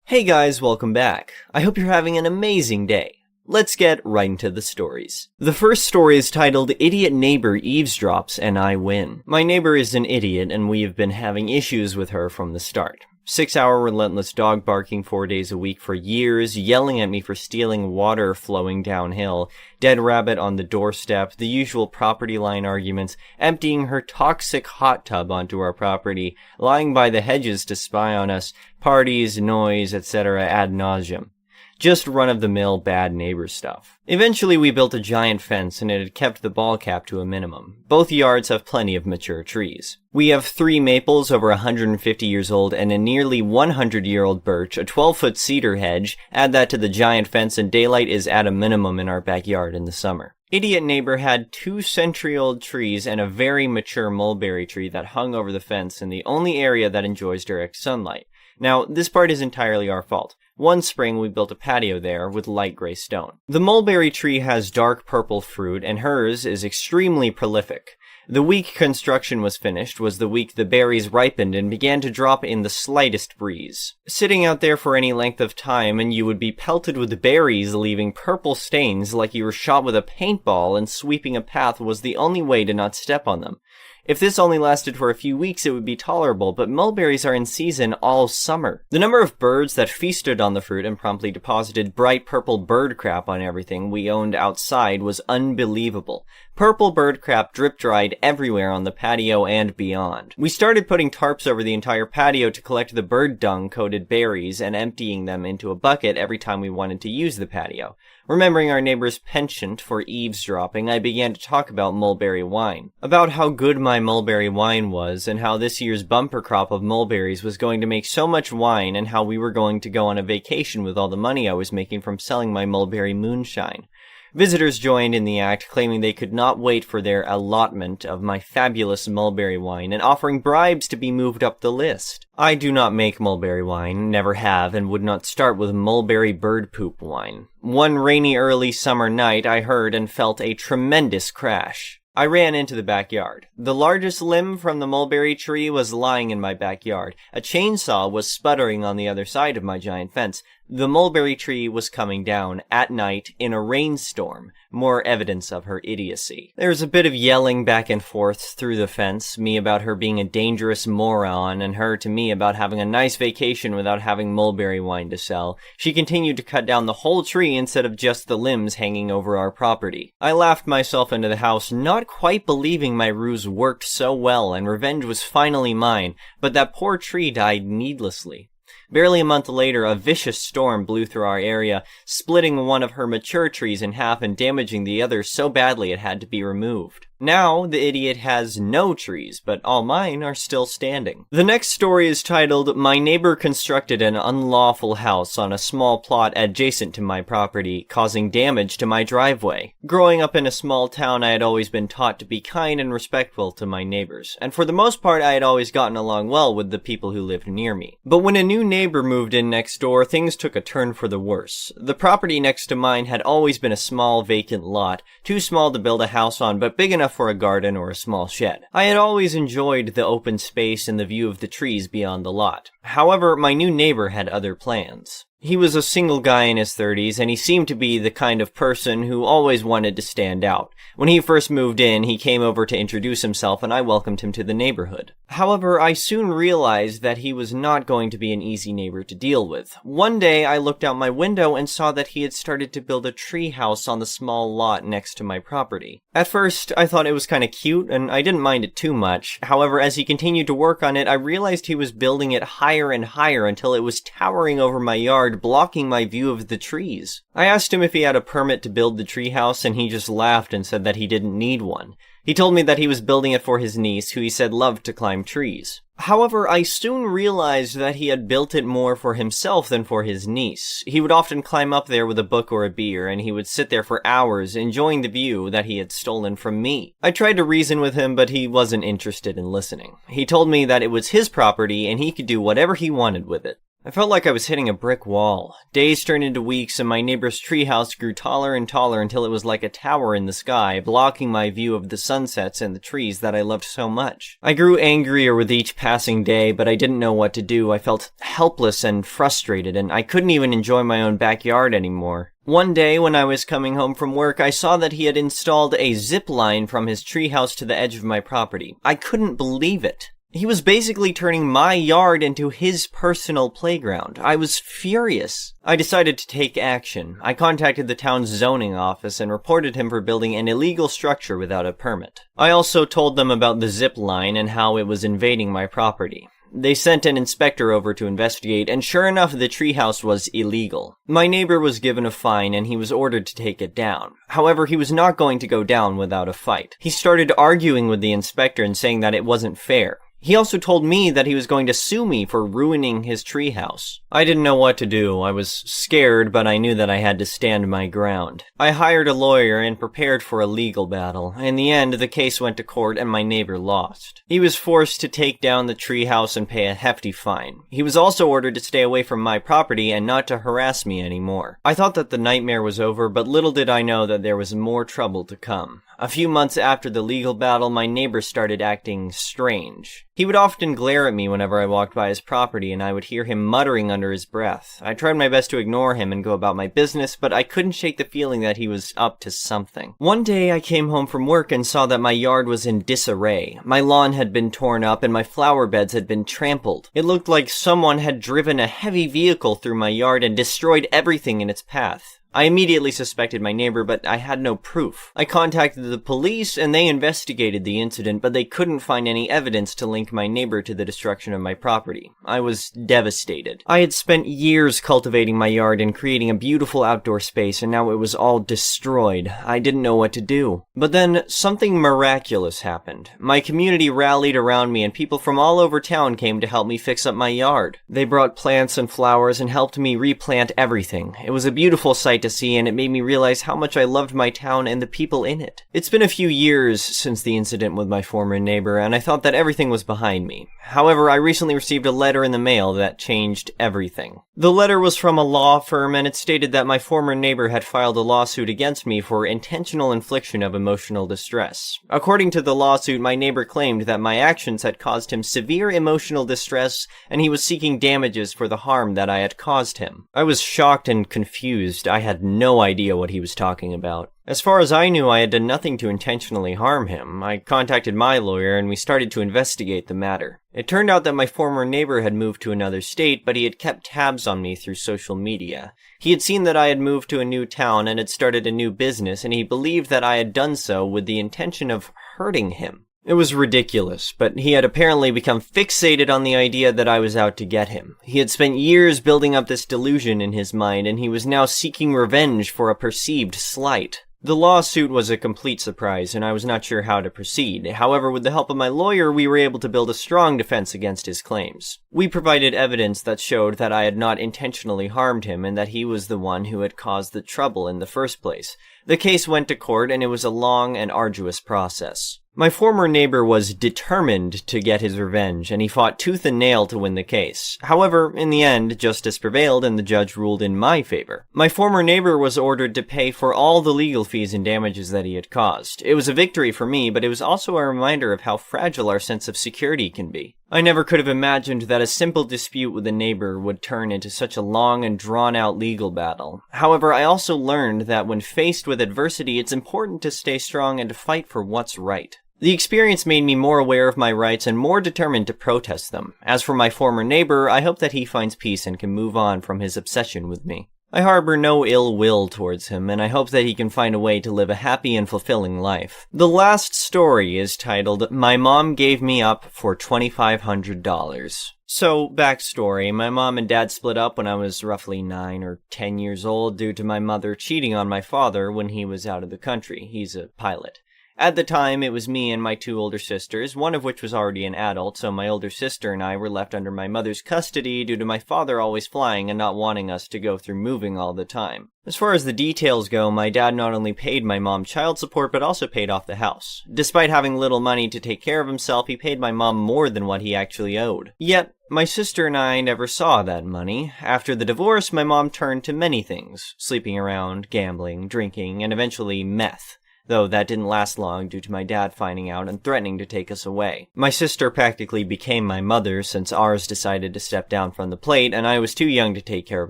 Hey guys, welcome back. I hope you're having an amazing day. Let's get right into the stories. The first story is titled, Idiot Neighbor Eavesdrops and I Win. My neighbor is an idiot and we have been having issues with her from the start. 6-hour relentless dog barking 4 days a week for years, yelling at me for stealing water flowing downhill, dead rabbit on the doorstep, the usual property line arguments, emptying her toxic hot tub onto our property, lying by the hedges to spy on us, parties, noise, etc. ad nauseum. Just run-of-the-mill bad neighbor stuff. Eventually we built a giant fence and it had kept the ball cap to a minimum. Both yards have plenty of mature trees. We have 3 maples over 150 years old and a nearly 100-year-old birch, a 12-foot cedar hedge. Add that to the giant fence and daylight is at a minimum in our backyard in the summer. Idiot neighbor had 2 century-old trees and a very mature mulberry tree that hung over the fence in the only area that enjoys direct sunlight. Now, this part is entirely our fault. One spring, we built a patio there with light gray stone. The mulberry tree has dark purple fruit, and hers is extremely prolific. The week construction was finished was the week the berries ripened and began to drop in the slightest breeze. Sitting out there for any length of time, and you would be pelted with berries leaving purple stains like you were shot with a paintball, and sweeping a path was the only way to not step on them. If this only lasted for a few weeks, it would be tolerable, but mulberries are in season all summer. The number of birds that feasted on the fruit and promptly deposited bright purple bird crap on everything we owned outside was unbelievable. Purple bird crap drip-dried everywhere on the patio and beyond. We started putting tarps over the entire patio to collect the bird dung-coated berries and emptying them into a bucket every time we wanted to use the patio. Remembering our neighbor's penchant for eavesdropping, I began to talk about mulberry wine. About how good my mulberry wine was, and how this year's bumper crop of mulberries was going to make so much wine, and how we were going to go on a vacation with all the money I was making from selling my mulberry moonshine. Visitors joined in the act, claiming they could not wait for their allotment of my fabulous mulberry wine, and offering bribes to be moved up the list. I do not make mulberry wine, never have, and would not start with mulberry bird poop wine. One rainy early summer night, I heard and felt a tremendous crash. I ran into the backyard. The largest limb from the mulberry tree was lying in my backyard. A chainsaw was sputtering on the other side of my giant fence. The mulberry tree was coming down at night in a rainstorm, more evidence of her idiocy. There was a bit of yelling back and forth through the fence, me about her being a dangerous moron, and her to me about having a nice vacation without having mulberry wine to sell. She continued to cut down the whole tree instead of just the limbs hanging over our property. I laughed myself into the house, not quite believing my ruse worked so well and revenge was finally mine, but that poor tree died needlessly. Barely a month later, a vicious storm blew through our area, splitting one of her mature trees in half and damaging the other so badly it had to be removed. Now, the idiot has no trees, but all mine are still standing. The next story is titled, My Neighbor Constructed an Unlawful House on a Small Plot Adjacent to My Property, Causing Damage to My Driveway. Growing up in a small town, I had always been taught to be kind and respectful to my neighbors, and for the most part, I had always gotten along well with the people who lived near me. But when a new neighbor moved in next door, things took a turn for the worse. The property next to mine had always been a small vacant lot, too small to build a house on, but big enough for a garden or a small shed. I had always enjoyed the open space and the view of the trees beyond the lot. However, my new neighbor had other plans. He was a single guy in his 30s, and he seemed to be the kind of person who always wanted to stand out. When he first moved in, he came over to introduce himself, and I welcomed him to the neighborhood. However, I soon realized that he was not going to be an easy neighbor to deal with. One day, I looked out my window and saw that he had started to build a tree house on the small lot next to my property. At first, I thought it was kind of cute, and I didn't mind it too much. However, as he continued to work on it, I realized he was building it higher and higher until it was towering over my yard, blocking my view of the trees. I asked him if he had a permit to build the treehouse, and he just laughed and said that he didn't need one. He told me that he was building it for his niece, who he said loved to climb trees. However, I soon realized that he had built it more for himself than for his niece. He would often climb up there with a book or a beer, and he would sit there for hours, enjoying the view that he had stolen from me. I tried to reason with him, but he wasn't interested in listening. He told me that it was his property, and he could do whatever he wanted with it. I felt like I was hitting a brick wall. Days turned into weeks, and my neighbor's treehouse grew taller and taller until it was like a tower in the sky, blocking my view of the sunsets and the trees that I loved so much. I grew angrier with each passing day, but I didn't know what to do. I felt helpless and frustrated, and I couldn't even enjoy my own backyard anymore. One day, when I was coming home from work, I saw that he had installed a zip line from his treehouse to the edge of my property. I couldn't believe it. He was basically turning my yard into his personal playground. I was furious. I decided to take action. I contacted the town's zoning office and reported him for building an illegal structure without a permit. I also told them about the zip line and how it was invading my property. They sent an inspector over to investigate, and sure enough, the treehouse was illegal. My neighbor was given a fine, and he was ordered to take it down. However, he was not going to go down without a fight. He started arguing with the inspector and saying that it wasn't fair. He also told me that he was going to sue me for ruining his treehouse. I didn't know what to do. I was scared, but I knew that I had to stand my ground. I hired a lawyer and prepared for a legal battle. In the end, the case went to court and my neighbor lost. He was forced to take down the treehouse and pay a hefty fine. He was also ordered to stay away from my property and not to harass me anymore. I thought that the nightmare was over, but little did I know that there was more trouble to come. A few months after the legal battle, my neighbor started acting strange. He would often glare at me whenever I walked by his property, and I would hear him muttering under his breath. I tried my best to ignore him and go about my business, but I couldn't shake the feeling that he was up to something. One day, I came home from work and saw that my yard was in disarray. My lawn had been torn up, and my flower beds had been trampled. It looked like someone had driven a heavy vehicle through my yard and destroyed everything in its path. I immediately suspected my neighbor, but I had no proof. I contacted the police, and they investigated the incident, but they couldn't find any evidence to link my neighbor to the destruction of my property. I was devastated. I had spent years cultivating my yard and creating a beautiful outdoor space, and now it was all destroyed. I didn't know what to do. But then, something miraculous happened. My community rallied around me, and people from all over town came to help me fix up my yard. They brought plants and flowers and helped me replant everything. It was a beautiful sight to see, and it made me realize how much I loved my town and the people in it. It's been a few years since the incident with my former neighbor, and I thought that everything was behind me. However, I recently received a letter in the mail that changed everything. The letter was from a law firm, and it stated that my former neighbor had filed a lawsuit against me for intentional infliction of emotional distress. According to the lawsuit, my neighbor claimed that my actions had caused him severe emotional distress, and he was seeking damages for the harm that I had caused him. I was shocked and confused. I had no idea what he was talking about. As far as I knew, I had done nothing to intentionally harm him. I contacted my lawyer and we started to investigate the matter. It turned out that my former neighbor had moved to another state, but he had kept tabs on me through social media. He had seen that I had moved to a new town and had started a new business, and he believed that I had done so with the intention of hurting him. It was ridiculous, but he had apparently become fixated on the idea that I was out to get him. He had spent years building up this delusion in his mind, and he was now seeking revenge for a perceived slight. The lawsuit was a complete surprise, and I was not sure how to proceed. However, with the help of my lawyer, we were able to build a strong defense against his claims. We provided evidence that showed that I had not intentionally harmed him, and that he was the one who had caused the trouble in the first place. The case went to court, and it was a long and arduous process. My former neighbor was determined to get his revenge, and he fought tooth and nail to win the case. However, in the end, justice prevailed and the judge ruled in my favor. My former neighbor was ordered to pay for all the legal fees and damages that he had caused. It was a victory for me, but it was also a reminder of how fragile our sense of security can be. I never could have imagined that a simple dispute with a neighbor would turn into such a long and drawn-out legal battle. However, I also learned that when faced with adversity, it's important to stay strong and to fight for what's right. The experience made me more aware of my rights and more determined to protest them. As for my former neighbor, I hope that he finds peace and can move on from his obsession with me. I harbor no ill will towards him, and I hope that he can find a way to live a happy and fulfilling life. The last story is titled, My Mom Gave Me Up for $2,500. So, backstory, my mom and dad split up when I was roughly 9 or 10 years old due to my mother cheating on my father when he was out of the country. He's a pilot. At the time, it was me and my 2 older sisters, one of which was already an adult, so my older sister and I were left under my mother's custody due to my father always flying and not wanting us to go through moving all the time. As far as the details go, my dad not only paid my mom child support, but also paid off the house. Despite having little money to take care of himself, he paid my mom more than what he actually owed. Yet, My sister and I never saw that money. After the divorce, my mom turned to many things, sleeping around, gambling, drinking, and eventually meth, though that didn't last long due to my dad finding out and threatening to take us away. My sister practically became my mother since ours decided to step down from the plate, and I was too young to take care of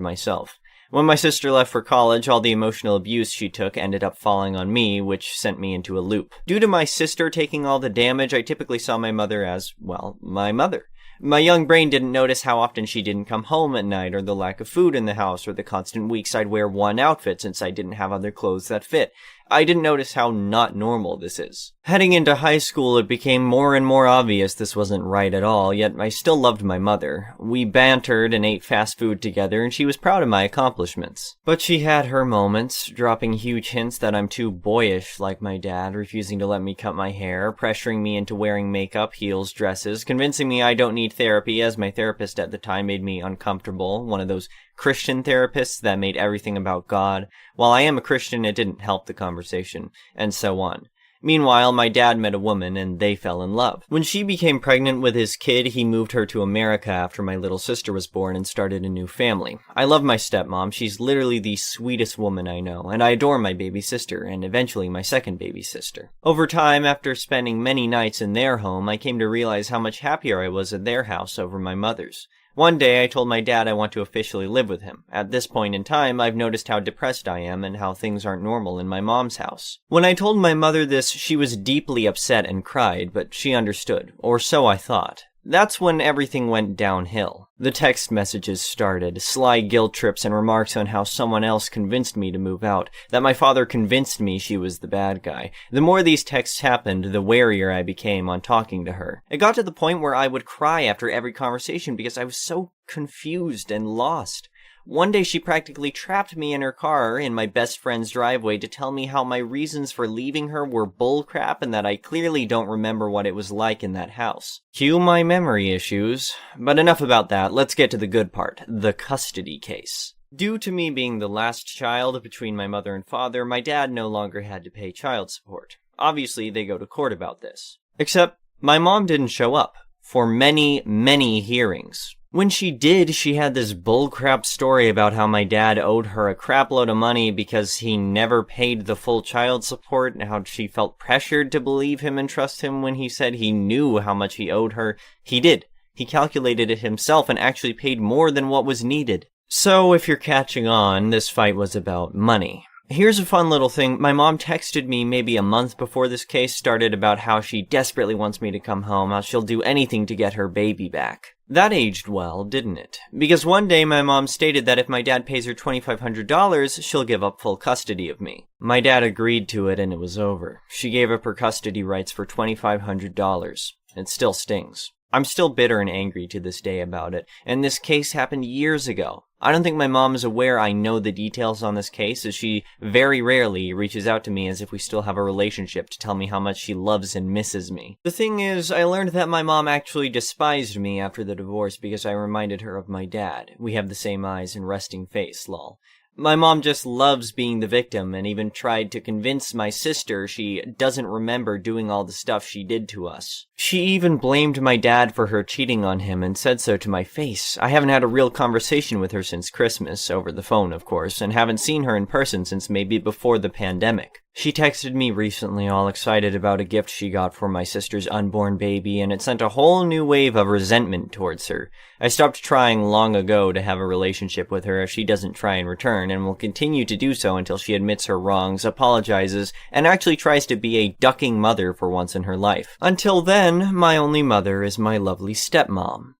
myself. When my sister left for college, all the emotional abuse she took ended up falling on me, which sent me into a loop. Due to my sister taking all the damage, I typically saw my mother as, well, my mother. My young brain didn't notice how often she didn't come home at night, or the lack of food in the house, or the constant weeks I'd wear one outfit since I didn't have other clothes that fit. I didn't notice how not normal this is. Heading into high school, it became more and more obvious this wasn't right at all, yet I still loved my mother. We bantered and ate fast food together, and she was proud of my accomplishments. But she had her moments, dropping huge hints that I'm too boyish like my dad, refusing to let me cut my hair, pressuring me into wearing makeup, heels, dresses, convincing me I don't need therapy as my therapist at the time made me uncomfortable, one of those Christian therapists that made everything about God. While I am a Christian, it didn't help the conversation, and so on. Meanwhile, my dad met a woman, and they fell in love. When she became pregnant with his kid, he moved her to America after my little sister was born and started a new family. I love my stepmom. She's literally the sweetest woman I know, and I adore my baby sister, and eventually my second baby sister. Over time, after spending many nights in their home, I came to realize how much happier I was at their house over my mother's. One day, I told my dad I want to officially live with him. At this point in time, I've noticed how depressed I am and how things aren't normal in my mom's house. When I told my mother this, she was deeply upset and cried, but she understood, or so I thought. That's when everything went downhill. The text messages started, sly guilt trips and remarks on how someone else convinced me to move out, that my father convinced me she was the bad guy. The more these texts happened, the warier I became on talking to her. It got to the point where I would cry after every conversation because I was so confused and lost. One day she practically trapped me in her car in my best friend's driveway to tell me how my reasons for leaving her were bullcrap and that I clearly don't remember what it was like in that house. Cue my memory issues. But enough about that, let's get to the good part, the custody case. Due to me being the last child between my mother and father, my dad no longer had to pay child support. Obviously, they go to court about this. Except, my mom didn't show up for many, many hearings. When she did, she had this bullcrap story about how my dad owed her a crapload of money because he never paid the full child support, and how she felt pressured to believe him and trust him when he said he knew how much he owed her. He did. He calculated it himself and actually paid more than what was needed. So, if you're catching on, this fight was about money. Here's a fun little thing. My mom texted me maybe a month before this case started about how she desperately wants me to come home, how she'll do anything to get her baby back. That aged well, didn't it? Because one day my mom stated that if my dad pays her $2,500, she'll give up full custody of me. My dad agreed to it and it was over. She gave up her custody rights for $2,500. It still stings. I'm still bitter and angry to this day about it, and this case happened years ago. I don't think my mom is aware I know the details on this case, as she very rarely reaches out to me as if we still have a relationship to tell me how much she loves and misses me. The thing is, I learned that my mom actually despised me after the divorce because I reminded her of my dad. We have the same eyes and resting face, lol. My mom just loves being the victim and even tried to convince my sister she doesn't remember doing all the stuff she did to us. She even blamed my dad for her cheating on him and said so to my face. I haven't had a real conversation with her since Christmas, over the phone of course, and haven't seen her in person since maybe before the pandemic. She texted me recently all excited about a gift she got for my sister's unborn baby, and it sent a whole new wave of resentment towards her. I stopped trying long ago to have a relationship with her as she doesn't try in return, and will continue to do so until she admits her wrongs, apologizes, and actually tries to be a ducking mother for once in her life. Until then, my only mother is my lovely stepmom.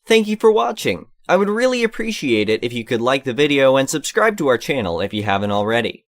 Thank you for watching. I would really appreciate it if you could like the video and subscribe to our channel if you haven't already.